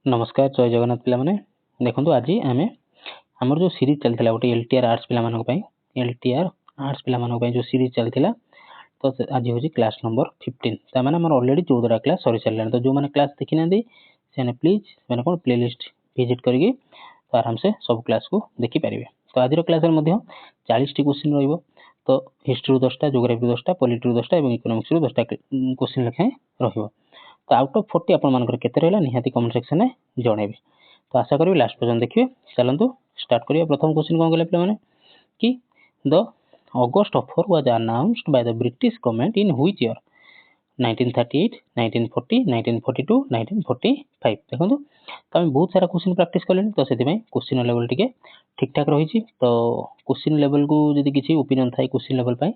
नमस्कार जय जगन्नाथ पिला माने देखंतु आज आमे हमर जो सीरीज चलथिला गोटे एलटीआर आर्ट्स पिला मानक पई एलटीआर आर्ट्स पिला मानक पई जो सीरीज चलथिला तो आज होजी क्लास नंबर 15 ता माने हमर ऑलरेडी 14 टा क्लास सॉरी चललान तो जो माने क्लास देखि नांदी सेने प्लीज माने कोन प्लेलिस्ट विजिट करके तो आराम से सब क्लास को देखि परिबे। तो आज रो क्लास रे मध्ये 40 टी क्वेश्चन रहइबो। तो हिस्ट्री रो 10 टा, ज्योग्राफी 10 टा, पॉलिटी रो 10 टा एवं इकोनॉमिक्स रो 10 टा क्वेश्चन लेखे रहइबो। तो आउट ऑफ 40 आपण मानकर केते रहला निहाती कमेंट सेक्शन में जणेबे। तो आशा करी लास्ट पर्यंत देखिए। चलंतु स्टार्ट करिया। प्रथम क्वेश्चन कोन गले पिला माने कि the August offer was announced by the British government in which year 1938 1940 1942 1945 देखंतु तो हम बहुत सारा क्वेश्चन प्रैक्टिस करलेनी तो सेति में क्वेश्चन लेवल टिके ठीक ठाक रहिछि। तो क्वेश्चन लेवल को जदि किछि ओपिनियन थाई क्वेश्चन लेवल पई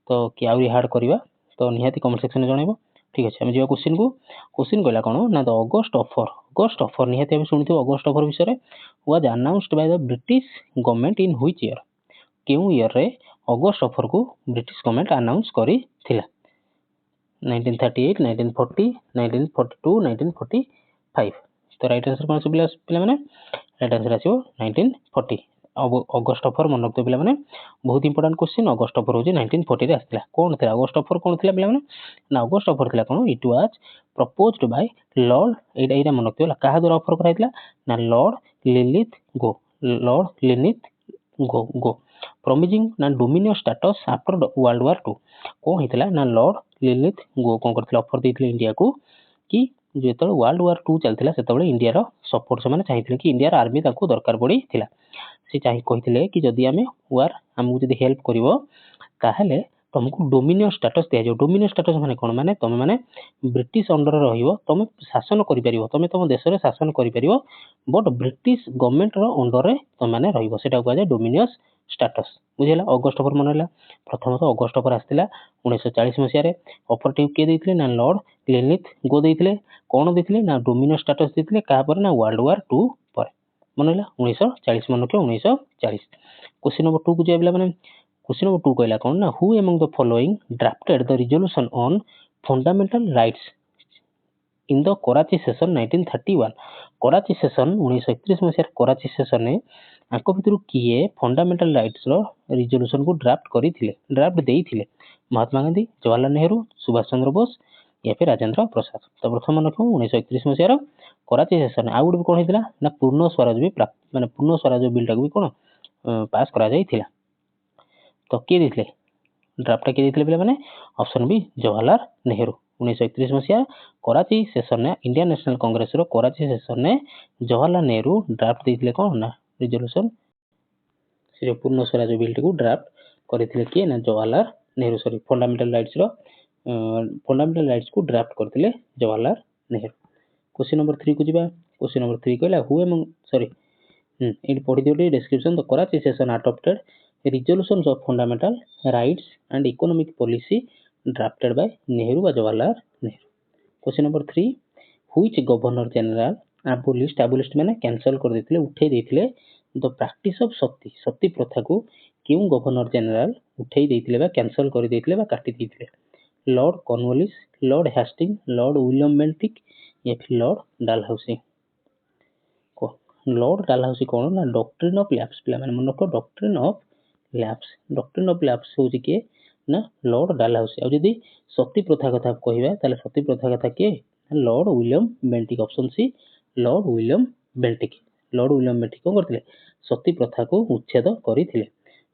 तो कि आउरी हार्ड करिवा तो निहाती कमेंट सेक्शन में जणेबो। ठीक अछि हम जेवा क्वेश्चन को क्वेश्चन कहला कोन ना द ऑगस्ट ऑफर निहाती हम सुनिथिबो ऑगस्ट ऑफर विषय रे was announced by the British government in which year केउ ईयर रे ऑगस्ट ऑफर को ब्रिटिश गवर्नमेंट अनाउंस करी थिला 1938 1940 1942 1945 तो राइट आंसर कोन से पिला माने राइट आंसर आसीबो 1940 ऑगस्ट ऑफर मन रखते पिला माने बहुत इंपोर्टेंट क्वेश्चन ऑगस्ट ऑफर होजी 1940 रे आस्थिला कोन थिला ऑगस्ट ऑफर कोन थिला पिला माने ना ऑगस्ट ऑफर थिला कोन it was proposed by lord एटा मन रखते कहा द्वारा ऑफर कराइतला ना लॉर्ड लिनिथ गो promising ना dominion status after world war 2 कोन हितला ना लॉर्ड लिनिथ गो कोन करथिला ऑफर देथिले इंडिया को कि जेतल वर्ल्ड वार 2 चलथिला सेतबेले इंडिया रो सपोर्ट से माने चाहिथिले कि इंडिया रो आर्मी ताको दरकार पड़ी थिला से चाहि कहिथिले कि जदि आमे वार हमकु जदि हेल्प करिवो ताहेले तुमको डोमिनियन स्टेटस दिया जो डोमिनियन स्टेटस माने कोन माने तमे माने ब्रिटिश अंडर रहिवो तमे शासन करि परिवो तमे तम देश रे शासन करि परिवो बट ब्रिटिश गवर्नमेंट रो अंडर रे तमे माने रहिवो सेटा कहै डोमिनियन स्टेटस बुझिला। ऑगस्ट ऑफर मन होला प्रथम तो ऑगस्ट ऑफर आस्थिला 1940 मसिया रे ऑफर टिक के देथिले ना लॉर्ड लिनिथ गो देथिले कोन देथिले ना डोमिनियन स्टेटस देथिले का पर ना वर्ल्ड वार 2 पर मन होला 1940 मन के 1940। क्वेश्चन नंबर 2 को जेबला माने क्वेश्चन नंबर 2 कहला कोन ना who among the following drafted the resolution on fundamental rights in the Karachi session 1931 Karachi session 1931 मसिया कराची सेशन ने आको भितरु किए फंडामेंटल राइट्स रो रिजोल्यूशन को ड्राफ्ट देइथिले महात्मा गांधी, जवाहरलाल नेहरू, सुभाष चंद्र बोस या फिर राजेंद्र प्रसाद। तो प्रथम मन को 1931 मसिया कराची सेशन आ गुड कोन हितला ना पूर्ण स्वराज भी माने पूर्ण स्वराज बिल टाक भी कोन पास करा जाइथिला। तो के दिथले ड्राफ्ट के दिथले माने ऑप्शन बी जवाहरलाल नेहरू 1931 मसिया कराची सेशन ने इंडियन नेशनल कांग्रेस रो कराची सेशन ने जवाहरलाल नेहरू ड्राफ्ट देथिले कोन ना रिजोल्यूशन से पूर्ण स्वराज बिल को ड्राफ्ट करथिले कि ना Jawaharlal Nehru sorry fundamental rights को ड्राफ्ट करथिले जवाहरलाल नेहरू। क्वेश्चन नंबर 3 को जिबा। क्वेश्चन नंबर 3 कहला हु एमंग सॉरी इट पढि दियोटी description the Karachi session adopted resolutions of fundamental rights and economic policy drafted by Nehru or Jawaharlal Nehru. Question number 3 which governor general abolished माने cancel कर देथिले उठै देथिले the practice of सती प्रथा को क्यों governor general उठै देथिले बा कैंसिल कर देथिले बा काटि देथिले lord Cornwallis, lord Hastings, lord William Bentinck या फिर लॉर्ड डालहाउसी। लॉर्ड डालहाउसी कौन ना डॉक्ट्रिन ऑफ लैप्स पिला माने मन को डॉक्ट्रिन ऑफ लैप्स होची के ना लॉर्ड डालहाउसी। आ जदी सती प्रथा कथा कहबा ताले सती प्रथा कथा के lord William Bentinck option C lord William Bentinck कोन करथिले सती प्रथा को उच्छेद करिथिले।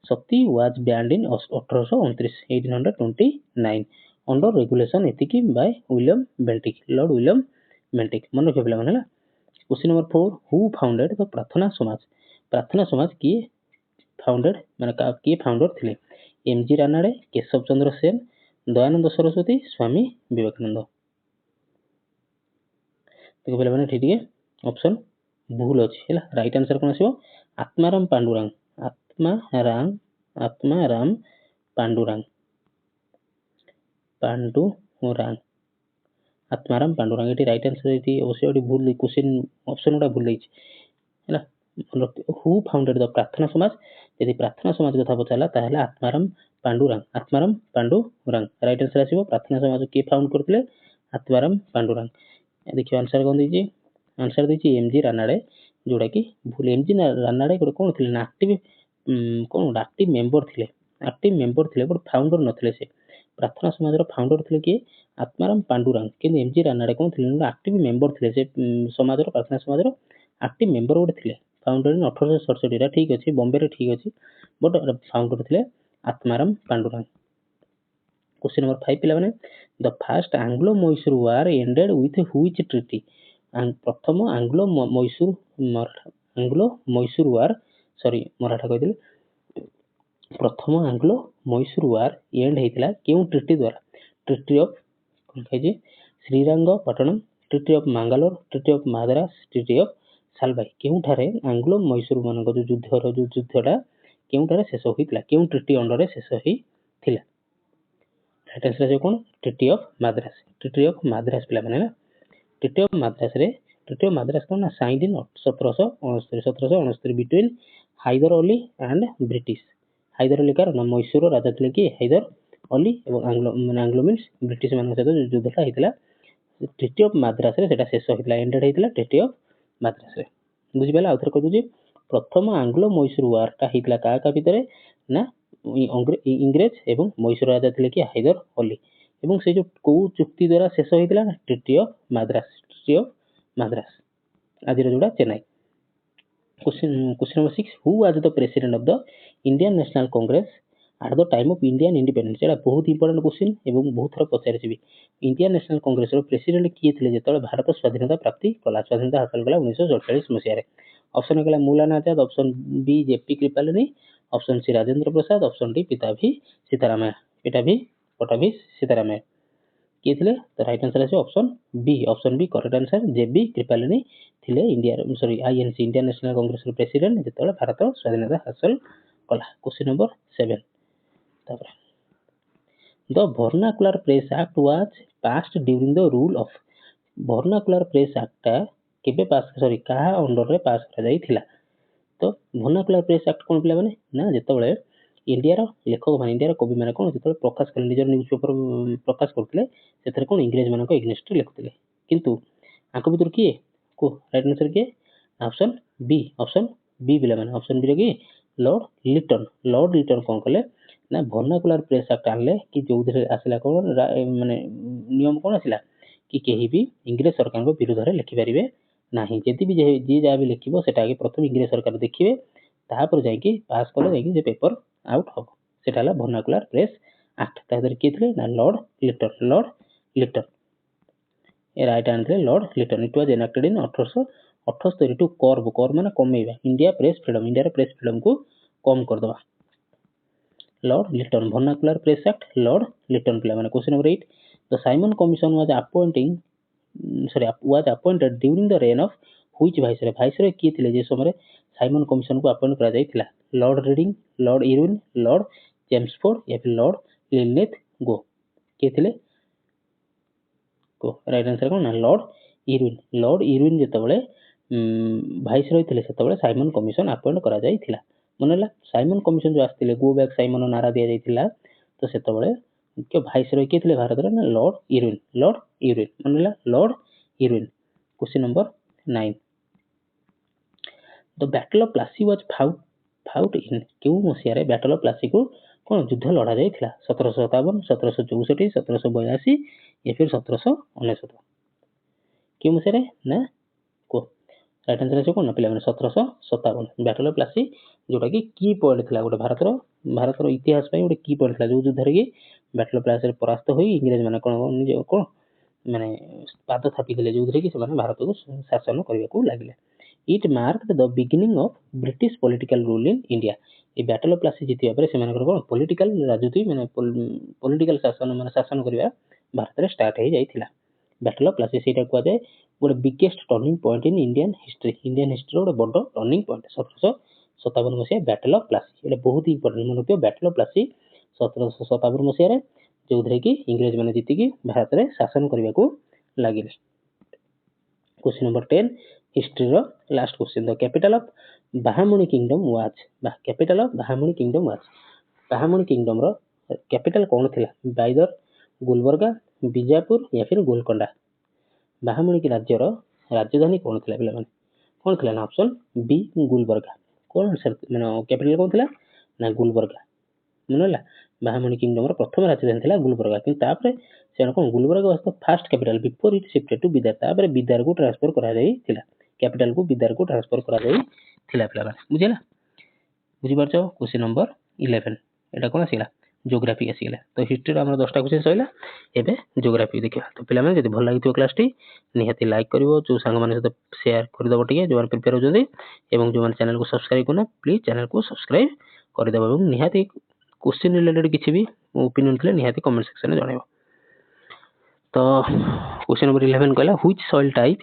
Sati was banned in 1829 1829 under regulation एथिकी by William Bentinck lord William Bentinck मन के पिला माने। Question number 4 who founded the Prarthana Samaj की फाउंडेड माने किए फाउंडर थिले एमजी रानाडे, केशव चंद्र सेन, दयानंद सरस्वती, स्वामी विवेकानंद। देखो पहले माने ठीक है ऑप्शन भूल अछि हैला राइट आंसर कोन आसीबो आत्माराम पांडुरंग आत्माराम पांडुरंग एटी राइट आंसर एटी अवश्य एटी भूल क्वेश्चन ऑप्शन उडा भूल दैछि हैला। हु फाउंडेड द प्रार्थना समाज यदि प्रार्थना समाज कथा पचाला ताहले आत्माराम पांडुरंग राइट आंसर आसीबो प्रार्थना समाज के फाउंड करथिले आत्माराम पांडुरंग। देखियो आंसर कोन दैछि आंसर देछि एमजी रानाडे, जोटा कि भूल। एमजी रानाडे गोटे कौन थे ना आक्टिव कौन आक्टिव मेंबर थिले, बट फाउंडर नथिले। से प्रार्थना समाजर फाउंडर थिले कि आत्माराम पांडुरंग, किंतु एमजी रानाडे कौन थिले आक्टिव मेंबर थिले। से समाजर प्रार्थना समाजर आक्टिव मेंबर गोटे थिले। फाउंडर इन 1867 ठीक अछि, बॉम्बे रे ठीक अछि, बट फाउंडर थिले आत्माराम पांडुरंग। क्वेश्चन नंबर 5 पिला माने the first Anglo Mysore war ended with which treaty. प्रथम Anglo Mysore war, sorry Maratha कहिदिले, प्रथम एंग्लो मैसूर वार एंड हेतिला केउ ट्रिटी द्वारा। ट्रिटी ऑफ कौन कहिजे Srirangapatnam, treaty of Mangalore, treaty of Madras, treaty of Salbai. केउठारे एंग्लो मैसूर मानक जो युद्धटा केउठारे शेष होइतिला, केउ ट्रिटी अंडर रे शेष होइतिला। राइट आंसर है कौन treaty of Madras. Treaty of Madras पिला माने ना, ट्रिटी ऑफ माद्रास कौन ना signed in 1769 between Hyder Ali and British. Hyder Ali कार ना मैसूर राजा थे कि हैदर अली एवं आंग्लो मीन्स ब्रिटिश मान सहित युद्धटा होइतिला। ट्रिटी ऑफ माद्रास रे सेटा शेष होइतिला, एंडेड होइतिला ट्रिटी ऑफ माद्रास रे। बुझि पाला आउथर कहि दउची, प्रथम आंग्लो मैसूर वार टा होइतिला का भितरे ना इंग्रेज एवं मैसूर राजा थे कि हैदर अली, एवं से जो को चुक्ति द्वारा शेष होइतिला ना treaty of Madras. Treaty of Madras आज जोड़ा Chennai. Question number 6 who was the president of the Indian National Congress at the time of Indian independence. एटा बहुत इंपोर्टेंट क्वेश्चन एवं बहुत थर पचारि। इंडियन नेशनल कांग्रेस रो प्रेसिडेंट किए थे जेतବେଳେ भारत स्वाधीनता प्राप्ति कला, स्वाधीनता हासिल कला 1947 मसीह रे। ऑप्शन कहला Maulana Azad, option B JP Kripalani, option C Rajendra Prasad, option D Pattabhi Sitaramayya. Pattabhi Sitaramayya किए थे, तो राइट आंसर है option B. Option B correct answer. JB Kripalani थिले India sorry INC Indian National Congress रो प्रेसिडेंट जेतବେଳେ भारत स्वाधीनता हासिल कला। क्वेश्चन नंबर 7 तापर the Vernacular Press Act was passed during the rule of. Vernacular Press Act केबे pass sorry कहा under रे पास करा जाइथिला। तो वर्नाकुलर प्रेस एक्ट कोन पिला माने ना जेतବେଳେ इंडिया रो लेखक माने इंडिया रो कवि माने कोन जेतବେଳେ प्रकाश कले निजर न्यूज पेपर प्रकाश करथिले सेथरे कोन इंग्रेज मानक एग्नेस्ट लिखुथिले, किंतु आंक भितर किए को राइट आंसर किए ऑप्शन बी पिला माने ऑप्शन बी रे कि लॉर्ड लिटन। लॉर्ड लिटन कोन कले ना वर्नाकुलर प्रेस एक्ट आनले कि जोधरे आसिला कोन माने नियम कोन आसिला कि केही भी इंग्रेज सरकार को विरोध रे लिखि परिबे नाही। जदि भी जे जा भी लिखिबो सेटा आगे प्रथम इंग्रेज सरकार देखिबे, तापर जाइकी पास कले जाइकी जे पेपर आउट हो। सेटा हला वर्नाकुलर प्रेस एक्ट। तादर किए थे ना Lord Lytton. A right answer Lord Lytton. It was enacted in 1878 to curb माने कमेइबा इंडिया प्रेस फ्रीडम को कम कर दवा। Lord Lytton Vernacular Press Act Lord Lytton पिला माने। Question number 8 the Simon Commission was appointed during the reign of which viceroy. Viceroy किए थे जे समय साइमन कमीशन को अपॉइंट करा जाइथिला। Lord Reading, Lord Irwin, Lord Chelmsford या फिर लॉर्ड लिलनेथ गो किए थे को। राइट आंसर कोन ना लॉर्ड इरविन। लॉर्ड इरविन जेतବେଳେ भाइसरॉय ଥିଲେ ସେତେବେଳେ ସାଇମନ କମିଶନ ଆପଏଣ୍ଟ କରାଯାଇଥିଲା। ମନେଲା ସାଇମନ କମିଶନ ଯୋଉ ଆସିଥିଲେ ଗो ବ୍ୟାକ୍ ସାଇମନ ନାରା ଦିଆଯାଇଥିଲା, ତ ସେତେବେଳେ ମୁଖ୍ୟ ଭାଇସରୟ କିଏ ଥିଲେ ଭାରତର ନା ଲର୍ଡ ଇରୱିନ। ମନେଲା Lord Irwin. Question number 9 the battle of Plassey was fought in केउ मसियारे बैटल ऑफ प्लासी को कौन युद्ध लड़ा जाइथिला। 1757, 1764, 1782 या फिर 1799 केउ मसियारे ना को। राइट आंसर है कौन ना पिला 1757 बैटल ऑफ प्लासी, जोटा की पॉइंट थिला गोटे भारतर इतिहास पे गोटे की पॉइंट थिला जो युद्ध रे कि बैटल ऑफ प्लासी रे परास्त होई इंग्रेज माने कोन माने पाद थापिथिले जोथरे कि से भारत को शासन करबा को लागिले। It marked the beginning of British political rule in India. ए बैटल ऑफ प्लासी जितिबा परे से मानकर कोन पॉलिटिकल राजनीति माने पॉलिटिकल शासन करबा भारत रे स्टार्ट हो जाइथिला। बैटल ऑफ प्लासी सेटा को जाय गोटे biggest turning point in Indian history गोटे बड़ टर्निंग पॉइंट 1757 मसिया बैटल ऑफ प्लासी। एटा बहुत इंपोर्टेंट मन रखियो बैटल ऑफ प्लासी 1757 मसिया रे जोथरे कि इंग्रेज माने जीति कि भारत रे शासन करबा को लागिले। क्वेश्चन नंबर 10 हिस्ट्री रो last question the capital of Bahmani kingdom was. Bahmani kingdom रो कैपिटल कौन थिला? बाइदर गुलबर्गा, बीजापुर या फिर गोलकोंडा। बाहामणी की राज्य रो ରାଜଧାନୀ କ'ଣ ଥିଲା ପିଲାମାନେ? କ'ଣ ଥିଲା ନା ଅପସନ୍ ବି ଗୁଲବର୍ଗା। କ'ଣ ମାନେ କ୍ୟାପିଟାଲ କ'ଣ ଥିଲା ନା ଗୁଲବର୍ଗା। ମନେ ହେଲା ବାହାମଣି କିଙ୍ଗଡମର ପ୍ରଥମ ରାଜଧାନୀ ଥିଲା ଗୁଲବର୍ଗା, କିନ୍ତୁ ତାପରେ ସେମାନେ କ'ଣ Gulbarga was the first capital before it shifted to Bidar. ତାପରେ ବିଦାରକୁ ଟ୍ରାନ୍ସଫର କରାଯାଇଥିଲା, କ୍ୟାପିଟାଲକୁ ବିଦାରକୁ ଟ୍ରାନ୍ସଫର କରାଯାଇଥିଲା ପିଲାମାନେ। ବୁଝିଲା, ବୁଝିପାରୁଛ? କ୍ୱେଶ୍ଚିନ୍ ନମ୍ବର 11 ଏଇଟା କ'ଣ ଆସିଗଲା? ଜିଓଗ୍ରାଫି ଆସିଗଲା। ତ ହିଷ୍ଟ୍ରିର ଆମର 10ଟା କ୍ୱେଶ୍ଚିନ୍ ସରିଲା, ଏବେ ଜିଓଗ୍ରାଫି ଦେଖିବା। ତ ପିଲାମାନେ ଯଦି ଭଲ ଲାଗିଥିବ କ୍ଲାସଟି ନିହାତି ଲାଇକ୍ କରିବ, ଯେଉଁ ସାଙ୍ଗମାନଙ୍କ ସହିତ ସେୟାର କରିଦେବ ଟିକେ, ଯେଉଁମାନେ ପ୍ରିପେୟାର ହେଉଛନ୍ତି, ଏବଂ ଯେଉଁମାନେ ଚ୍ୟାନେଲକୁ ସବସ୍କ୍ରାଇବ୍ କରୁନା ପ୍ଲିଜ୍ ଚ୍ୟାନେଲକୁ ସବସ୍କ୍ରାଇବ୍ କରିଦେବ, ଏବଂ ନିହାତି क्वेश्चन रिलेटेड किसी भी ओपिनियन थे निहाती कमेंट सेक्शन में जनइब। तो क्वेश्चन नंबर 11 कहला which soil type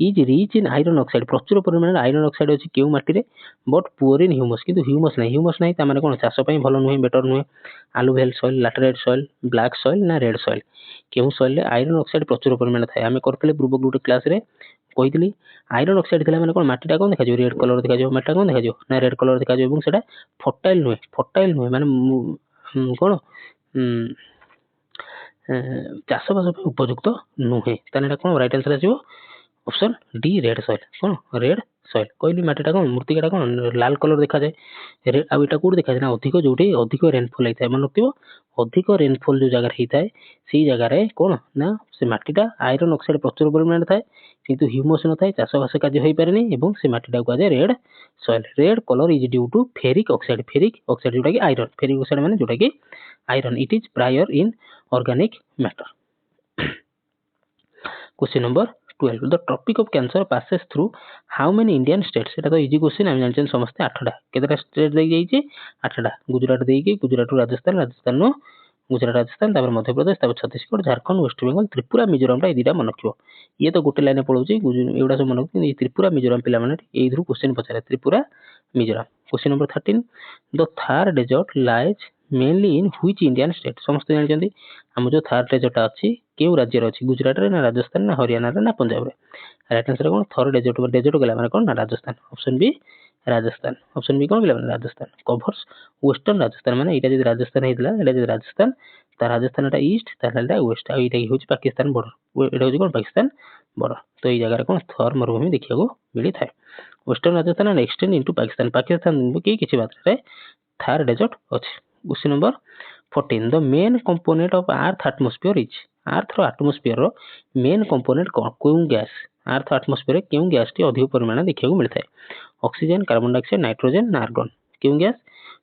is rich in iron oxide. प्रचुर परिमाण आयरन ऑक्साइड अच्छी क्यों माटी रे बट पुअर इन ह्यूमस, किंतु ह्यूमस नहीं तामाने कोन चाष पई भलो नुहे, बेटर नुहे। Alluvial soil, laterite soil, black soil ना रेड सॉइल। केउ सॉइल रे आयरन ऑक्साइड प्रचुर परिमाण थाए। आमे करतले पूर्व गुटे क्लास रे कहितली आयरन ऑक्साइड थिला माने कोन माटीटा कोन देखा जो रेड कलर देखा जो, माटीटा कोन देखा जो ना रेड कलर देखा जो, एवं सेटा फर्टाइल नुहे माने कोन चाषबास उपयुक्त नुहे। ताने कौन राइट आंसर आसो ऑप्शन डी रेड सॉइल। कौन रेड सॉइल कहली माटीटा कौन मृत्तिकाटा कौन लाल कलर देखा जाए, रेड आ एटा कोड देखा जाए ना अधिक जो अधिक रेनफॉल होता है, मन रखियो अधिक रेनफॉल जो जगह होता है से जगह कौन ना से माटीटा आयरन ऑक्साइड प्रचुर परिमाण थाए, किंतु ह्यूमस न थाए, चाषबास कार्य हो पारे एवं से माटीटा को कहुए red soil. Red colour is due to ferric oxide जोटा कि आयरन, फेरिक ऑक्साइड माने जोटा कि iron, it is poor in organic matter. Question number 12 the Tropic of Cancer passes through how many Indian states. एटा तो easy question, आम जानछन समस्त 8टा केतेटा state देई जाईचे 8टा। गुजरात देई गुजरात रु राजस्थान, राजस्थान नो गुजरात राजस्थान, तापर मध्य प्रदेश, तापर छत्तीसगढ़, झारखंड, वेस्ट बंगाल, त्रिपुरा, मिजोरम टा ए दिटा मन रखियो। ये तो गोटे लाइन पळौची एउडा सब मन रखियो, ये त्रिपुरा मिजोरम पिला माने एई थ्रू क्वेश्चन पचारे Tripura Mizoram. Question number 13 the Thar desert lies mainly in which Indian state. समस्त जानछन्ती हम जो थार डेजर्ट अछि केउ राज्य रे अछि, गुजरात रे ना राजस्थान ना हरियाणा रे ना पंजाब रे। राइट आंसर कोन थार डेजर्ट, डेजर्ट गला माने कोन ना Rajasthan, option B Rajasthan. Option B कोन गला माने राजस्थान कवर्स वेस्टर्न राजस्थान, माने एटा जदि राजस्थान हेतला एटा जदि राजस्थान ता राजस्थान एटा ईस्ट ताला वेस्ट, आ एटा होची पाकिस्तान बॉर्डर, एटा होची कोन पाकिस्तान बॉर्डर। तो एई जगह रे कोन थर मरुभूमि देखियाको मिली थाए। Western Rajasthan and extend into Pakistan, Pakistan के किछि मात्रा रे थार डेजर्ट अछि। Question number 14 the main component of earth atmosphere is. Earth रो एटमॉस्फेयर रो मेन कंपोनेंट कोन कोन गैस, अर्थ एटमॉस्फेयर केउ गैस टी अधिक परिमाण देखियाको मिलथाय, ऑक्सीजन, कार्बन डाइऑक्साइड, नाइट्रोजन ना आर्गन। केउ गैस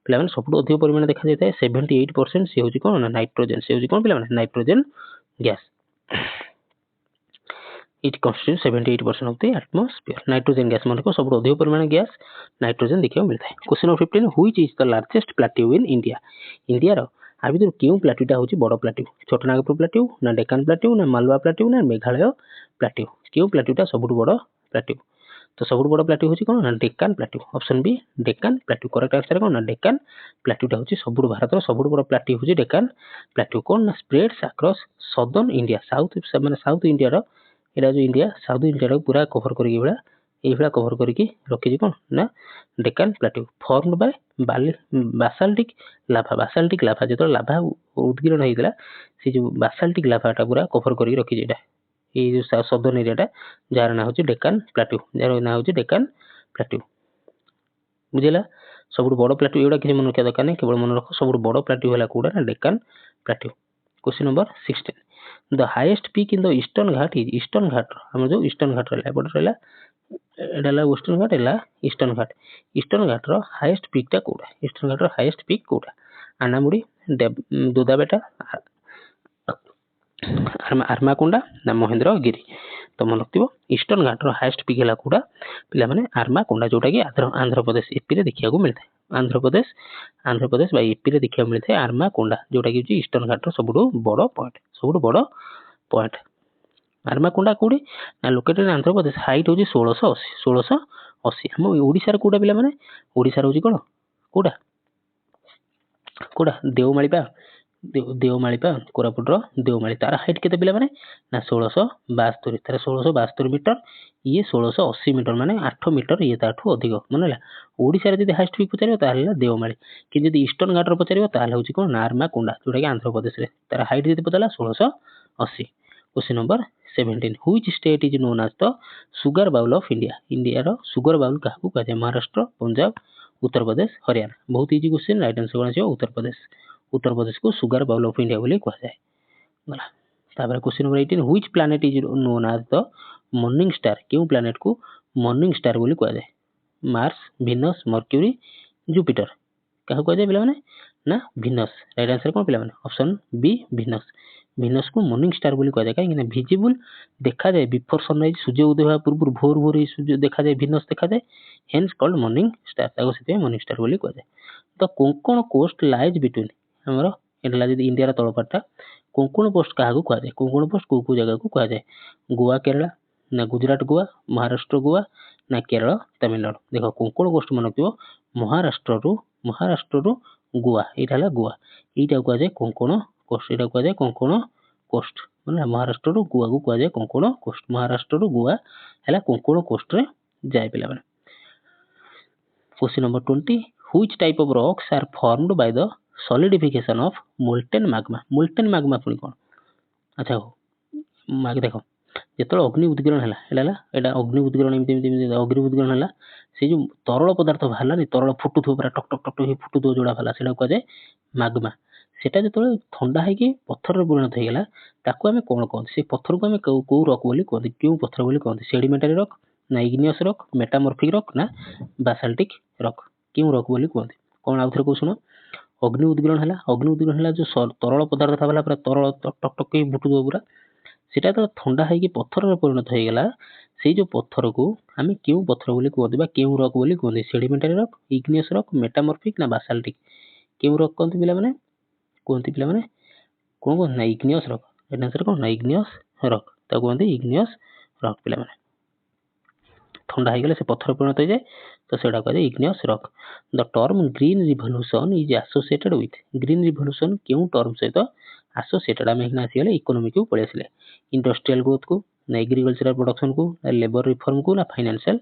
पिला माने सबटु अधिक परिमाण देखा जाय थाए 78% से होची कोन ना नाइट्रोजन, से होची कोन पिला माने nitrogen gas. It constitute 78% of the atmosphere. Nitrogen gas मन को सबटु अधिक परिमाण गैस नाइट्रोजन देखियाको मिलथाय। Question number 15 which is the largest plateau in India. India रो आ भितर केउ प्लेट्यूटा होची बड़ प्लेट्यू, छोटनागपुर प्लेट्यू ना डेक्कन प्लेट्यू ना मालवा प्लेट्यू ना मेघालय प्लेट्यू। केउ प्लेट्यूटा सबटु बड़ प्लेट्यू, तो सबटु बड़ प्लेट्यू होची कोन ना Deccan plateau, option B Deccan plateau. Correct answer कोन ना डेक्कन प्लेट्यूटा होची सबटु भारत रो सबटु बड़ प्लेट्यू होची डेक्कन प्लेट्यू। कोन ना spreads across southern India, south माने साउथ इंडिया रो एटा जो इंडिया साउथ इंडिया रो पूरा कवर करिके बडा एई बडा कवर करिके रखिजी कोन ना डेक्कन प्लेट्यू फॉर्मड बाय बासाल्टिक लाभा। बासाल्टिक लाभा जेतो लाभा उद्गीरण हेइतला से जो बासाल्टिक लाभाटा पूरा कवर करिके रखिजी एटा ए जो सदर्न एरियाटा जार ना होची डेक्कन प्लेट्यू, जार ना होची डेक्कन प्लेट्यू। बुझिला सबटु बड़ प्लेट्यू एडा किछि मन रखिया दरकार नै, केवल मन रखो सबटु बड़ प्लेट्यू हला कोडा ना Deccan plateau. Question number 16 the highest peak in the Eastern Ghat is. Eastern Ghat हम जो ईस्टर्न घाट रहला एपट रहला एडाला वेस्टर्न घाट एला ईस्टर्न घाट। ईस्टर्न घाट रो हाईएस्ट पीक टा कोडा, ईस्टर्न घाट रो हाईएस्ट पीक कोडा, आनामुडी, दोदाबेटा, आर्माकुंडा ना महेंद्रगिरी। तो मन रखिबो ईस्टर्न घाट रो हाईएस्ट पीक हला कोडा पिला माने आर्माकुंडा, जोटा कि आंध्र प्रदेश एपी रे देखिया को मिलथाय। आंध्र प्रदेश बा एपी रे देखिया मिलथाय आर्माकुंडा, जोटा कि ईस्टर्न घाट रो सबटु बड़ पॉइंट, सबटु बड़ पॉइंट। आर्माकुंडा कोडी ना लोकेटेड आंध्र प्रदेश, हाइट होची 1680। हम ओडिसा रे कोडा पिला माने ओडिसा रे होची कोन कोडा कोडा देवमाली पा, देवमाली पा कोरापुट रो देवमाली, तार हाइट केते पिला माने ना 1672, तार 1672 मीटर, ये 1680 मीटर, माने 8 मीटर ये ताठू अधिक। मनला ओडिसा रे जदी हाईएस्ट पीक पचारियो ताहले देवमाली, कि जदी ईस्टर्न घाट रो पचारियो ताहले होची कोन आर्माकुंडा, जोटा कि आंध्र प्रदेश रे, तार हाइट जदी पचाला 1680। Question number 17 which state is known as the sugar bowl of India India रो सुगर बाउल काहाकू कहते महाराष्ट्र पंजाब उत्तर प्रदेश हरियाणा बहुत इजी क्वेश्चन राइट आंसर कौन है उत्तर प्रदेश को सुगर बाउल ऑफ इंडिया बोली कहा जाए गला तापर question number 18 which planet is known as the morning star क्यों प्लैनेट को मॉर्निंग स्टार बोली कहा जाए मार्स वीनस मर्क्यूरी जुपिटर क्या कह जाए पे ना वीनस राइट आंसर कौन पे ऑप्शन बी वीनस वीनस को मॉर्निंग स्टार बोली कहा जाए कहीं विजिबल देखा जाए बिफोर सनराइज सूर्य उदय होगा पूर्व भोर भोर ही सूर्य देखा जाए वीनस देखा जाए हेन्स कॉल्ड मॉर्निंग स्टार से मॉर्निंग स्टार बोली कहा जाए तो कोंकण कोस्ट लाइज बिटवीन हमर एटा जदि इंडिया तलपाटा कोंकण पोस्ट क्या कह जाए कोंकण पोस्ट को जगह को कह जाए गोवा केरला ना गुजरात गोवा महाराष्ट्र गोवा ना केरल तमिलनाडु देख कोंकण कोस्ट मन रखियो महाराष्ट्र गोवा यहाँ गोवा यहाँ कह जाए कोंकण कोस्ट यहाँ कह जाए कोंकण कोस्ट मतलब महाराष्ट्र गोवा को कह जाए कोंकण कोस्ट महाराष्ट्र गोवा है कोंकण कोस्ट रे जाए पे question number 20 which type of rocks are formed by the solidification of molten magma पुणी कौन अच्छा हो देख जो अग्नि उद्गीरण है अग्नि उद्गीरण अग्नि उद्गीरण है से जो तरल पदार्थ बाहर तरल फुटुथो पूरा टक टक टक फुटुथो जोड़ा बाहर से कह जाए मैग्मा सेटा जो ठंडा है पत्थर परिणत होगा ताकू आम कौन कहते से पत्थर को आम कौ रक बोली कहते क्यों पत्थर बोली कहते सेडिमेंटारी रक ना इग्नियस रक मेटामॉर्फिक रक ना बासाल्टिक रक क्यों रक बोली कहते कौन आउ थे कह शुण अग्नि उद्गीरण है जो तरल पदार्थ था पूरा तरल टक टक फुटुथो पूरा सेटा तो ठंडा है पत्थर परिणत होगा से जो पत्थर को आम क्यों पत्थर बोली कहते क्यों रक बोली कहते सेडिमेंटारी रक इग्नियस रक मेटामॉर्फिक ना बासाल्टिक क्यों रक कहते पे कहते पे कौन कहते ना इग्नियस रक एट आंसर कौन ना इग्नियस रक कहते इग्नियस रक पे ठंडा हो से पत्थर परिणत हो जाए तो सेटा कह जाए इग्नियस रक the term green revolution is associated with green revolution क्यों टर्म सहित एसोसिएटेड आम आसीगले इकोनोमी को पलि आसिले इंडस्ट्रियल ग्रोथ को ना एग्रीकल्चरल प्रोडक्शन को ना लेबर रिफॉर्म को ना फाइनेंशियल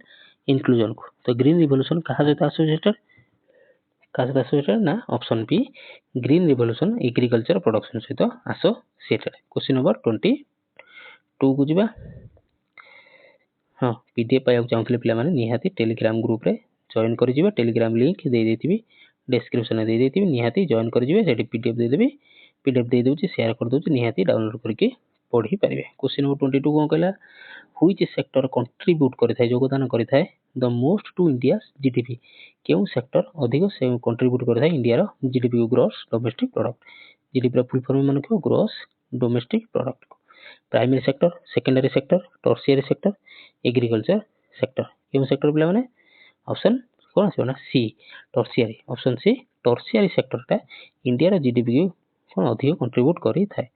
इंक्लूजन को तो ग्रीन रिवोल्यूशन क्या सहित एसोसिएटेड ना option B green revolution agriculture production सहित एसोसिएटेड क्वेश्चन नंबर 22 को जीवा हाँ पीडीएफ पाइबा चाहूले पे निहाती टेलीग्राम ग्रुप रे जॉइन कर टेलीग्राम लिंक दे देती डिस्क्रिप्शन दे देती निहाती जॉइन कर पीडीएफ देदेवी पीडीएफ दे दूँ शेयर कर दूँ निहाती डाउनलोड करके पढ़ी पारे क्वेश्चन नंबर 22 कौन कहला व्हिच सेक्टर कंट्रीब्यूट करता है योगदान करता है the most to India GDP क्यों सेक्टर अधिक से कंट्रीब्यूट करता है इंडिया जीडीपी को gross domestic product GDP full form मन रखियो gross domestic product primary sector secondary sector tertiary sector agriculture sector क्यों सेक्टर पे ऑप्शन कौन आसना C tertiary option C tertiary सेक्टरटा इंडिया जीडीपी को कौन अधिक कंट्रीब्यूट करी थाए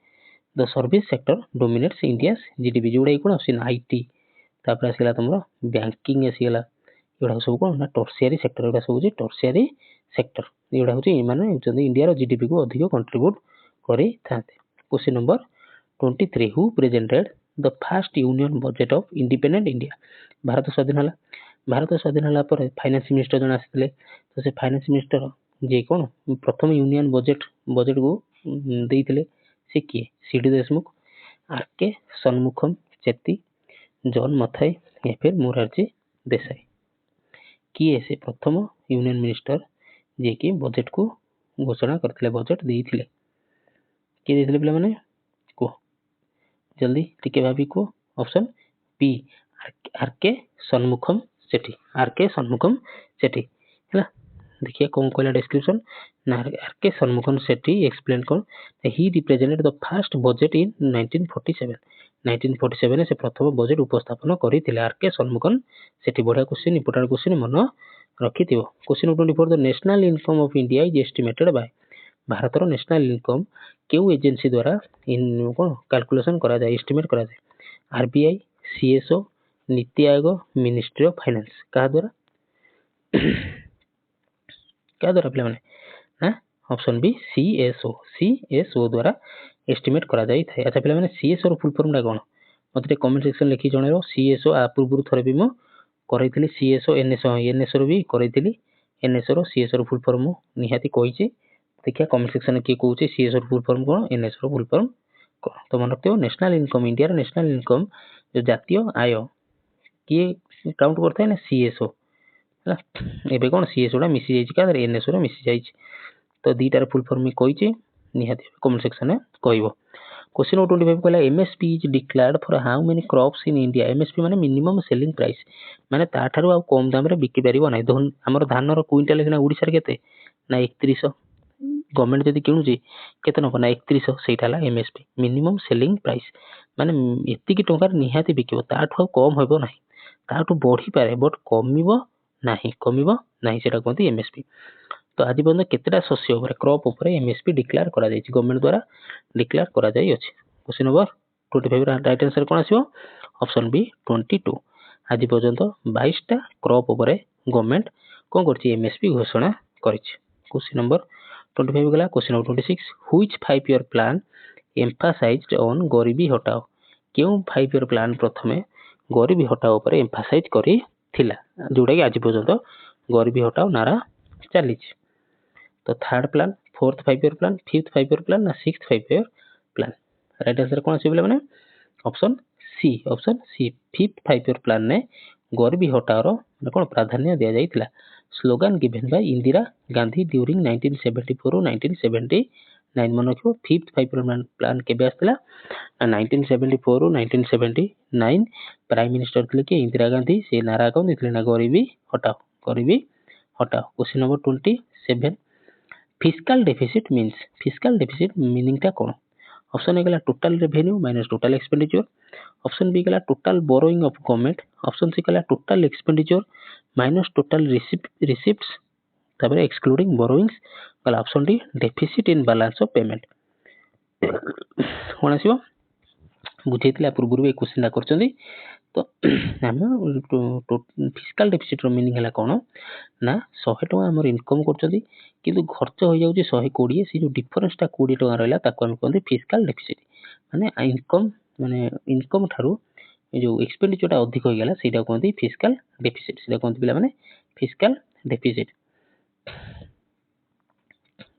the service sector dominates India GDP जोड़ा कौन आस आईटी तापर आसला तुम बैंकिंग आसीगला ये सब कौन ना टर्शियरी सेक्टर ये सब टर्शियरी सेक्टर ये हूँ इंडिया जीडीपी को अधिक कंट्रीब्यूट करी थाते question number 23 who presented the first union budget of independent India Bharat स्वाधीन होला पर फाइनेंस मिनिस्टर जन आसिले तो से फाइनेंस मिनिस्टर जे कौन प्रथम यूनियन बजेट को देइथिले से किए सीडी देशमुख आरके सन्मुखम चेत्ती जॉन मथाई या फिर मोरारजी देसाई किए से प्रथम यूनियन मिनिस्टर जे कि बजेट को घोषणा करथिले बजेट देइथिले किए देइथिले पिला माने को जल्दी टिके भाभी को ऑप्शन पी आरके सन्मुखम सेठी है देखिए कौन कहला डिस्क्रिप्शन ना आरके सन्मुखम सेठी एक्सप्लेन कौन ही रिप्रेजेंटेड द फर्स्ट बजेट इन 1947 से प्रथम बजेट उपस्थापन करथिले आरके सन्मुखम सेठी बढ़िया क्वेश्चन इंपोर्टेंट क्वेश्चन मन रखिथिबो question 24 the national income of India is estimated by Bharat national income क्यों एजेंसी द्वारा कौन कैलकुलेशन करा जाए एस्टिमेट करा जाए RBI CSO NITI Aayog ministry of finance क्या द्वारा पे ना ऑप्शन बी सीएसओ द्वारा एस्टिमेट करा जाई थाए अच्छा पे सीएसओ रो फुल फॉर्म कौन मत कमेंट सेक्शन लिखी जणेरो सीएसओ आ पूर्व थरे भी मो करैथिली सीएसओ एनएसओ रो भी करैथिली एनएसओ रो सीएसओ रो फुल फॉर्म निहाती कहिछि देखिए कमेंट सेक्शन किए कौन सीएसओ फुल फॉर्म कौन एनएसओ फुल फॉर्म तो मन रखियो national income India national income जो जातीय आय किए काउंट करता है ना सीएसओ है एबे कौन सीएसओ टा मिसी जाइछि का एनएसओ रा मिसी जाइछि तो दीटार फुल फॉर्म कहिछि निहाती कमेंट सेक्शन में कहबो। क्वेश्चन नंबर 25 कहला MSP is declared for how many crops in India MSP माने मिनिमम सेलिंग प्राइस माने ता ठारू आ कम दाम रे बिकि परिबो नै हमर धान रो क्विंटल किना ओडिसा रे केते ना 3100 गवर्नमेंट जदी किणुची केते नबो ना 3100 सेटा ला एमएसपी मिनिमम सेलिंग प्राइस माने एतिकी टंका निहाती बिकिबो ताठू कम होबो नै ताठू बढ़ी पारे बट कमिबो नाही सेटा कहती एमएसपी। तो आज पर्यंत केतेटा शस्य उपरे क्रॉप उपरे एमएसपी डिक्लेयर करा जायछि गवर्नमेंट द्वारा डिक्लेयर करा जाय अछि। क्वेश्चन नंबर 25 राइट आंसर कोन आसीबो ऑप्शन बी 22। आज पर्यंत 22 टा क्रॉप उपरे गवर्नमेंट कोन करछि एमएसपी घोषणा करिछि। क्वेश्चन नंबर 25 गला। Question number 26 which 5 year plan emphasised on Garibi Hatao केउ 5 ईयर प्लान प्रथमे गरीबी हटाओ उपरे एम्फासाइज करी थिला जोडा कि आज पर्यंत गरीबी हटाओ नारा चलीछि। तो third plan fourth 5 year plan fifth 5 year plan ना sixth 5 year plan right answer कौन आसीबो माने option C fifth 5 year plan ने गरीबी हटाओ रो कोन प्राधान्य दिया जाइतिला slogan given by Indira Gandhi during 1974 to 1979 मन रखियो फिफ्थ 5 ईयर प्लान केबे आस्तिला 1974 टू 1979 प्राइम मिनिस्टर थिले कि इंदिरा गांधी से नारा कोन दिथिले ना गरीबी हटाओ question number 27 fiscal deficit meaning टा कोन ऑप्शन ए गला total revenue minus total expenditure option B गला total borrowing of government option C गला total expenditure minus total receipts तबरे एक्सक्लूडिंग बोरोइंग्स गला option D deficit in balance of payment कोन आसीबो बुझेतिला पूर्व क्वेश्चन करछंदी। तो आम फिस्कल डेफिसिट रो मीनिंग है कौन ना 100 टका आम इनकम कर किंतु खर्च हो जाउची 120 से जो डिफरेंस टा 20 टका रहला ताको हम कहते फिस्कल डेफिसिट माने इनकम ठारू जो एक्सपेंडिचर टा अधिक हो गला सेटा कहते फिस्कल डेफिसिट सेटा कहते पिला माने फिस्कल डेफिसिट।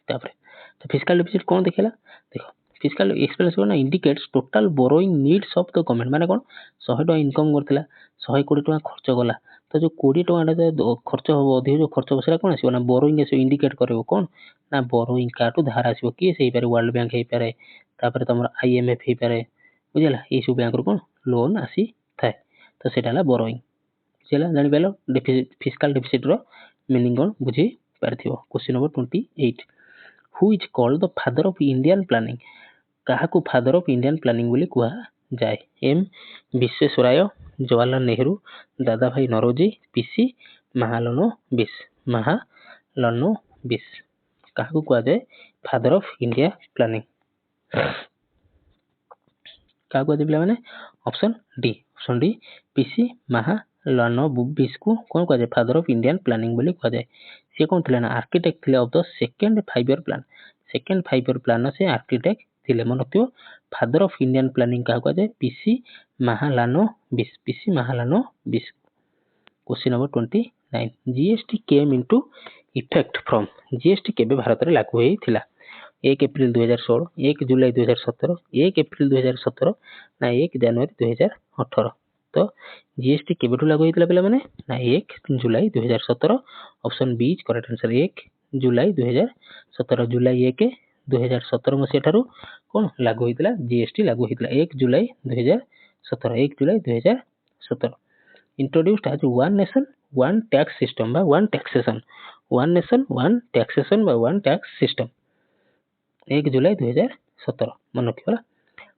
तापर तो फिस्कल डेफिसिट कौन देखेला देखो फिस्कल एक्सपेंडिचर ना indicates total borrowing needs of the government माने कोन 100 टका इनकम करथिला 120 टका खर्च गला तो जो 20 टका खर्च हो अधिक जो खर्च बसला कोन आसीबो ना बोरोइंग से इंडिकेट करबो कोन ना बोरोइंग काटू धार आसीबो कि से पारे वर्ल्ड बैंक हे पारे तापर तमर आईएमएफ हे पारे बुझला ए सब बैंक रो कोन लोन आसी थाए तो सेटाला बोरोइंग चला जानि पेलो डेफिसिट फिस्कल डेफिसिट रो मीनिंग कोन बुझी पारथिबो। Question number 28 who is called the father of Indian planning काहाकू फादर ऑफ इंडियन प्लानिंग बोली कुआ जाए एम विश्वेश्वराय जवाहरलाल नेहरू दादा भाई नरोजी पीसी महालनोबिस काहाकू कुआ जाए फादर ऑफ इंडिया प्लानिंग क्या कहते पिला माने ऑप्शन डी पीसी महालनोबिस को कौन कह जाए फादर ऑफ इंडियन प्लानिंग बोली कह जाए से कौन थिले ना आर्किटेक्ट थिले of the second 5 year plan से आर्किटेक्ट थिले मन रखियो फादर ऑफ इंडियन प्लानिंग क्या कह जाए PC Mahalanobis question number 29 GST came into effect from GST केबे भारत रे लागू होई थिला 1 अप्रैल 2016 1 जुलाई 2017 1 अप्रैल 2017 ना 1 जनवरी 2018 तो जीएसटी केबेठू लागू होइतिला पिला माने ना 1 जुलाई 2017 option B is correct answer 1 July 2017 July 1 2017 मसिया ठारू कोन लागू होइतिला जीएसटी लागू होइतिला 1 जुलाई 2017 introduced as one nation one tax system बा one taxation one nation one taxation बा वन टैक्स सिस्टम 1 जुलाई 2017 मन रखियोला।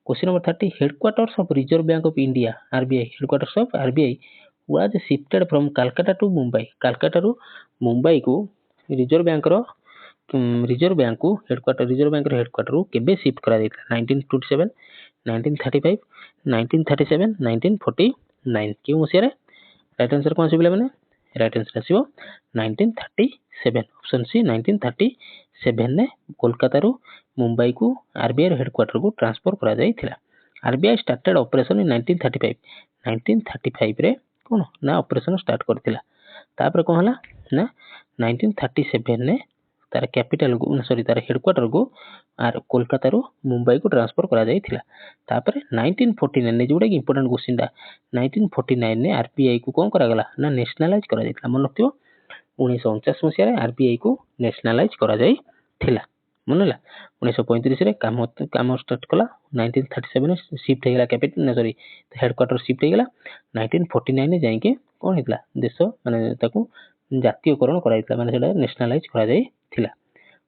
Question number 30 headquarters of Reserve Bank of India RBI headquarters of RBI was shifted from Calcutta to Mumbai Calcutta रू मुंबई को reserve bank रो headquarter रू केबे shift करा दैतिला 1927 1935 1937 1949 क्यों मसिया रे राइट आंसर कोन आसीबो माने राइट आंसर आसीबो 1937 ऑप्शन सी 1937 ने कोलकाता रू मुंबई को आरबीआई हेडक्वार्टर को ट्रांसफर करा जाइथिला। आरबीआई स्टार्टेड ऑपरेशन इन 1935 रे कोन ना ऑपरेशन स्टार्ट करथिला तापर कोन हला ना 1937 ने तार कैपिटल को सॉरी तार हेडक्वार्टर को कोलकाता रू मुंबई को ट्रांसफर करा जाइथिला। तापर 1949 ने जोडा कि इंपोर्टेंट क्वेश्चन दा 1949 ने आरबीआई को कोन करा गला ना नेशनलाइज करा जाइथिला। मन रखियो 1949 मसिया रे आरबीआई को नेशनलाइज करा जाइथिला। मन होला 1935 रे काम स्टार्ट कला। 1937 शिफ्ट हेगला कैपिटल ना सॉरी हेडक्वार्टर शिफ्ट हेगला। 1949 ने जाई के कोन हेतला देश माने ताकू जातीयकरण करा जाइथिला माने सेटा नेशनलाइज करा जाइथिला।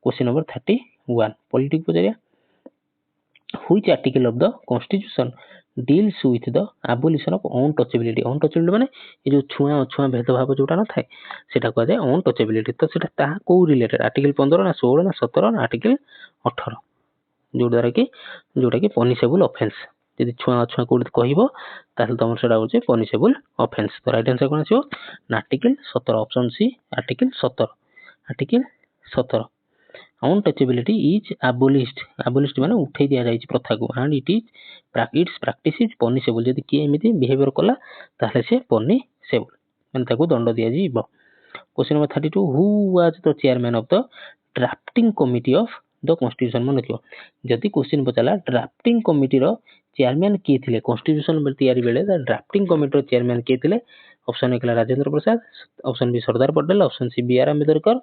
क्वेश्चन नंबर 31 पॉलिटिक्स पचारिया which article of the constitution deals with the abolition of untouchability. Untouchability माने ए जो छुआ छुआ भेदभाव जोटा न थाए सेटा कहै जाय अनटचेबिलिटी। तो सेटा ता को रिलेटेड आर्टिकल 15 ना 16 ना 17 ना आर्टिकल 18 जोटा कि पनिशेबल ऑफेंस। यदि छुआ छुआ को कहबो ताहले तमर सेटा होचे पनिशेबल ऑफेंस। तो राइट आंसर कोन आछो ना article 17 option C article 17। Article 17 untouchability is abolished माने उठै दिया जाय प्रथा को and its practice is punishable. यदि कि एमिति बिहेवियर कला ताहले से पनिशेबल माने ताको दंड दिया जीवो। Question number 32 who was the chairman of the drafting committee of the constitution. मन रखियो जदि क्वेश्चन पचाला ड्राफ्टिंग कमिटी रो चेयरमैन के थिले कॉन्स्टिट्यूशन तैयारी बेले ड्राफ्टिंग कमिटी रो चेयरमैन के थिले। Option A Rajendra Prasad, option B Sardar Patel, option C B R Ambedkar,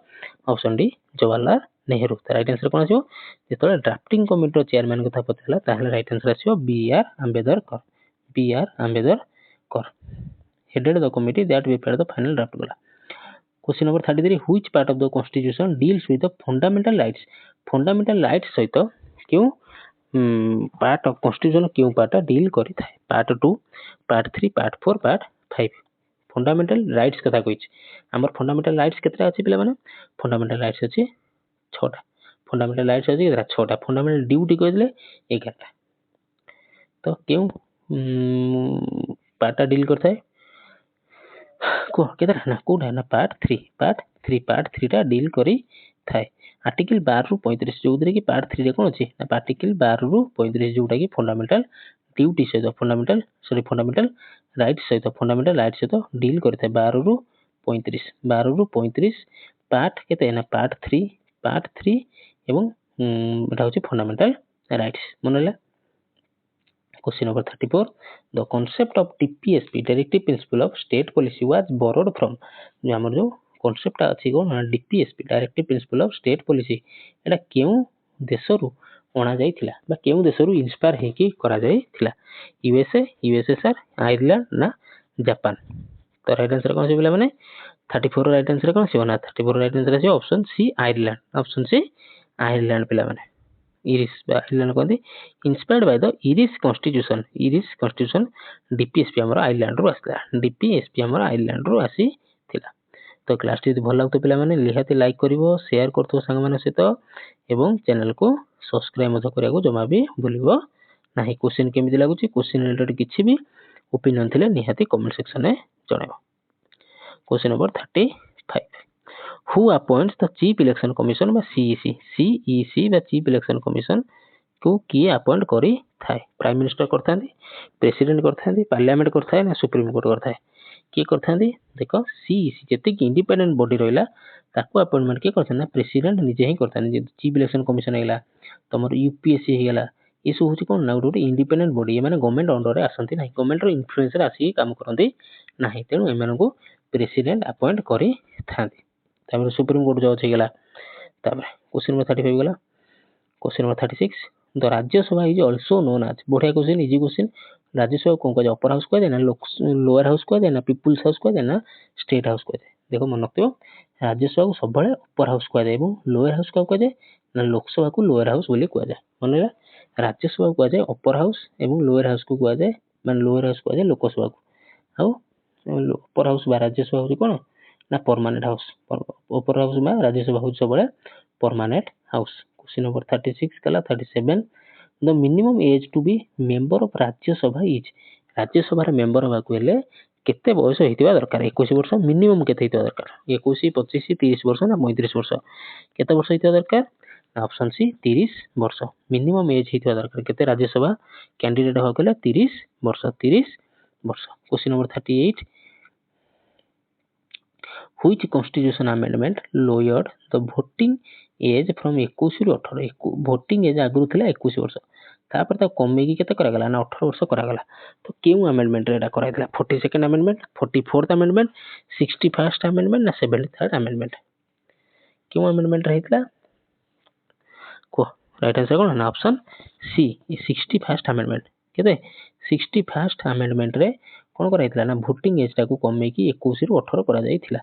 option D Jawaharlal Nehru. तो राइट आंसर कोन आछो जेतले ड्राफ्टिंग कमिटी रो चेयरमैन कथा पचाला ताहले राइट आंसर आछो B R Ambedkar. B R Ambedkar headed the committee that prepared the final draft गला। Question number 33 which part of the constitution deals with the fundamental rights. Fundamental rights सहित क्यों part of constitution क्यों part deal करि थाए। Part 2 part 3 part 4 part 5 fundamental rights कथा कहिछि। हमर fundamental rights केतरा अछि पिला माने फंडामेंटल राइट्स अछि 6टा। फंडामेंटल राइट्स अछि केतरा 6टा। Fundamental duty कहिदले 11टा। तो क्यों पार्ट डील करथाय को केतरा ना कोडा ना पार्ट 3 टा डील करी थाए। आर्टिकल 12 रु 35 जोदरे कि पार्ट 3 रे कोन अछि ना आर्टिकल 12 रु 35 जोटा कि फंडामेंटल ड्यूटी सहित फंडामेंटल राइट्स सहित डील करथाय 12 रु 35 पार्ट केते ना पार्ट 3 एवं एटा होछि फंडामेंटल राइट्स। मनला question number 34 the concept of DPSP directive principle of state policy was borrowed from. जो हमर जो कांसेप्ट अछि कोन DPSP directive principle of state policy एटा केउ देशरू अणा जाइथिला बा केउ देशरू इंस्पायर हेकी करा जाइथिला। यूएसए, यूएसएसआर, आयरलैंड ना जापान। तो राइट आंसर कोन छै पिला माने 34 राइट आंसर कोन छै ना 34 राइट आंसर छै option C Ireland. Option C Ireland पिला माने इरिस आयरलैंड कहते inspired by the Irish constitution DPSP हमर आयरलैंड रो आसला। डीपीएसपी हमर आयरलैंड रो आसी थिला। तो क्लास टी भल लागतो पिला माने निहाती लाइक करिवो शेयर करतो संग माने सहित एवं चैनल को सब्सक्राइब मत करिया को जमा भी भूलिबो नाही। क्वेश्चन केमिति लागुची क्वेश्चन रिलेटेड किछि भी ओपिनियन थिले निहाती कमेंट सेक्शन में जणाइबो। Question number 35 who appoints the chief election commission बा सीईसी बा चीफ इलेक्शन कमिशन को किए अपॉइंट करी थाए। प्राइम मिनिस्टर करथांती, प्रेसिडेंट करथांती, पार्लियामेंट करथाय ना सुप्रीम कोर्ट करथाय किए करथांती। देखो सीईसी जति कि इंडिपेंडेंट बॉडी रहला ताको अपॉइंटमेंट के करथां ना प्रेसिडेंट निजे ही करथां। जे चीफ इलेक्शन कमिशन हेला तमर यूपीएससी हेला ये सब होची कोन ना गोटे इंडिपेंडेंट बॉडी ये माने गवर्नमेंट अंडर रे आसंती नाही गवर्नमेंट रो इन्फ्लुएंस रे आसी काम करंती नाही तेनु एमान को प्रेसिडेंट अपॉइंट करी थांती। तापर सुप्रीम कोर्ट जो छै गेला। तापर क्वेश्चन नंबर 35 गेला। Question number 36 the Rajya Sabha is also known as बढ़िया क्वेश्चन इजी क्वेश्चन। राज्यसभा को कह अपर हाउस कह दे ना लोअर हाउस कह दे ना पीपुल्स हाउस कह दे ना स्टेट हाउस कह दे। देखो मन रखियो राज्यसभा को सबले अपर हाउस कह दे एवं लोअर हाउस का कह दे ना लोकसभा को लोअर हाउस बोली कह जाय। मनला राज्यसभा को कह जाय अपर हाउस एवं लोअर हाउस को कह जाय माने लोअर हाउस कह जाय लोकसभा को। हाउ अपर हाउस बा राज्यसभा हो कोन ना परमानेंट हाउस। अपर हाउस में राज्यसभा हो सबले परमानेंट हाउस। क्वेश्चन नंबर 36 कला 37 the minimum age to be member of Rajya Sabha is. Rajya Sabha रे मेंबर होबा को हेले केते बयस हेतिबा दरकार 21 वर्ष मिनिमम केते हेतिबा दरकार 21 25 30 वर्ष ना 35 वर्ष केते वर्ष हेतिबा दरकार ऑप्शन सी 30 वर्ष मिनिमम एज हेतिबा दरकार केते राज्यसभा कैंडिडेट हो गेले 30 वर्ष। Question number 38 which constitution amendment lowered the voting age from 21 रु 18 भोटिंग एज आगुरी थिला 21 वर्ष तापर ता कमेकी केते करागला ना 18 वर्ष करागला तो केउ अमेंडमेंट रे एटा कराइतला 42nd amendment 44th amendment 61st amendment ना 73rd अमेंडमेंट केउ अमेंडमेंट रहितला को राइट आंसर कोन ना ऑप्शन सी 61st अमेंडमेंट केते 61st अमेंडमेंट रे कोन कराइतला ना भोटिंग एज टाकू कमेकी 21 रु 18 करा जाइथिला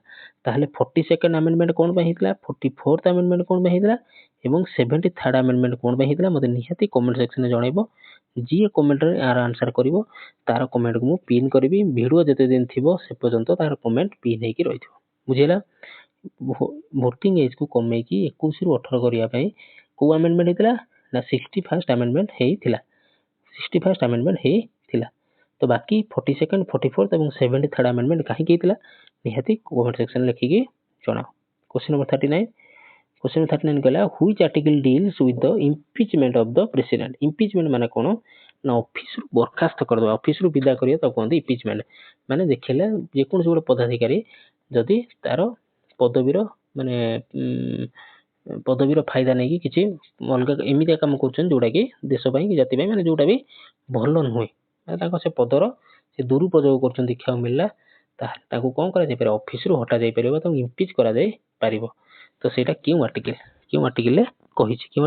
ताहले 42nd अमेंडमेंट कोन बा हितला 44th अमेंडमेंट कोन बा हितला एवं 73rd अमेंडमेंट कोन बा हितला मते निहाती कमेंट सेक्शन रे जणाइबो जी कमेंट रे आर आंसर करिवो तार कमेंट को मु पिन करबी वीडियो जते दिन थिबो से पर्यंत तार कमेंट पिन हेकी रहिथो बुझिला भोटिंग एज को कमेकी 21 रु 18 करिया पई को अमेंडमेंट हितला ना 61st अमेंडमेंट हेइथिला 61st अमेंडमेंट हेइथिला तो बाकी 42nd 44th एवं 73rd अमेंडमेंट काहे केइतिला निहाती कमेंट सेक्शन लिखिकी जणाओ क्वेश्चन नंबर 39 क्वेश्चन 39 कहला which article deals with the impeachment of the president impeachment माने कोन ना ऑफिस रु बरखास्त कर दो ऑफिस रु विदा करिया तो कोन इम्पीचमेंट माने देखिला जे कोन जोड पदाधिकारी जदी तारो पदवीर माने पदवीर फायदा नै कि किछि अलगा एमितिया काम करछन जोडा कि देश पई कि जाति पई माने जोडा भी भलो नहुय ताको से पदर से दुरुपयोग करछन देखा मिलला ताको कोन करा जाय पारे ऑफिस रु हटा जाय परिबो तो इम्पीच करा जाय परिबो तो सेटा क्यों आर्टिकल ले कहिछि क्यों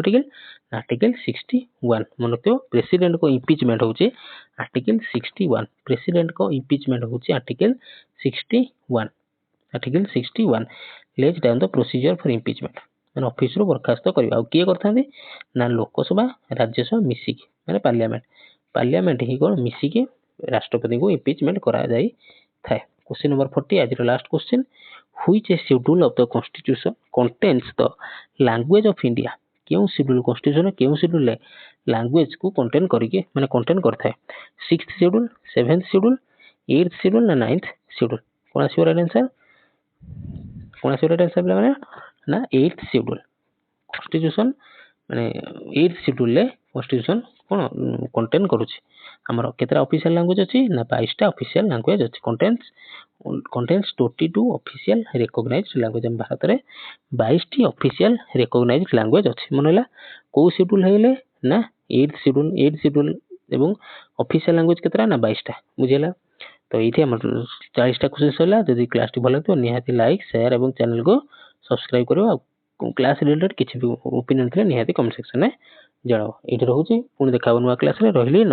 आर्टिकल 61 मनतो प्रेसिडेंट को इम्पीचमेंट होचे आर्टिकल 61 प्रेसिडेंट को इम्पीचमेंट होचे article 61 let's down the procedure for impeachment माने ऑफिस रु बरखास्त करबा किए करथांदी ना लोकसभा राज्यसभा मिसिकी माने पार्लियामेंट ही कोन मिसिकी राष्ट्रपति को इम्पीचमेंट करा जाई थाए क्वेश्चन नंबर 40 आज last question which a schedule of the constitution contains the language of India क्यों शेड्यूल कॉन्स्टिट्यूशन क्यों शेड्यूल लैंग्वेज को कंटेन करके माने कंटेन करथाय 6th schedule 7th schedule 8th schedule ना 9th शेड्यूल कोन आसी राइट आंसर माने ना 8th शेड्यूल कॉन्स्टिट्यूशन माने 8th शेड्यूल ले कॉन्स्टिट्यूशन कोन कंटेन करूची हमर केतरा ऑफिशियल लैंग्वेज अछि ना 22 टा ऑफिशियल लैंग्वेज अछि कंटेन्स 22 ऑफिशियल रिकॉग्नाइज्ड लैंग्वेज हम भारत रे 22 टी ऑफिशियल रिकॉग्नाइज्ड लैंग्वेज अछि मनला को शेड्यूल हेले ना 8th शेड्यूल एवं ऑफिशियल लैंग्वेज केतरा ना 22 टा बुझिला तो इथे हमर 40 टा क्वेश्चन होला जदि क्लास टी भल लागतो निहाती लाइक शेयर एवं चैनल को सब्सक्राइब करियो क्लास रिलेटेड किछि भी ओपिनियन थले निहाती कमेंट सेक्शन में जणाओ एठी रहूची पुनी देखाबो नुवा क्लास रे रहली।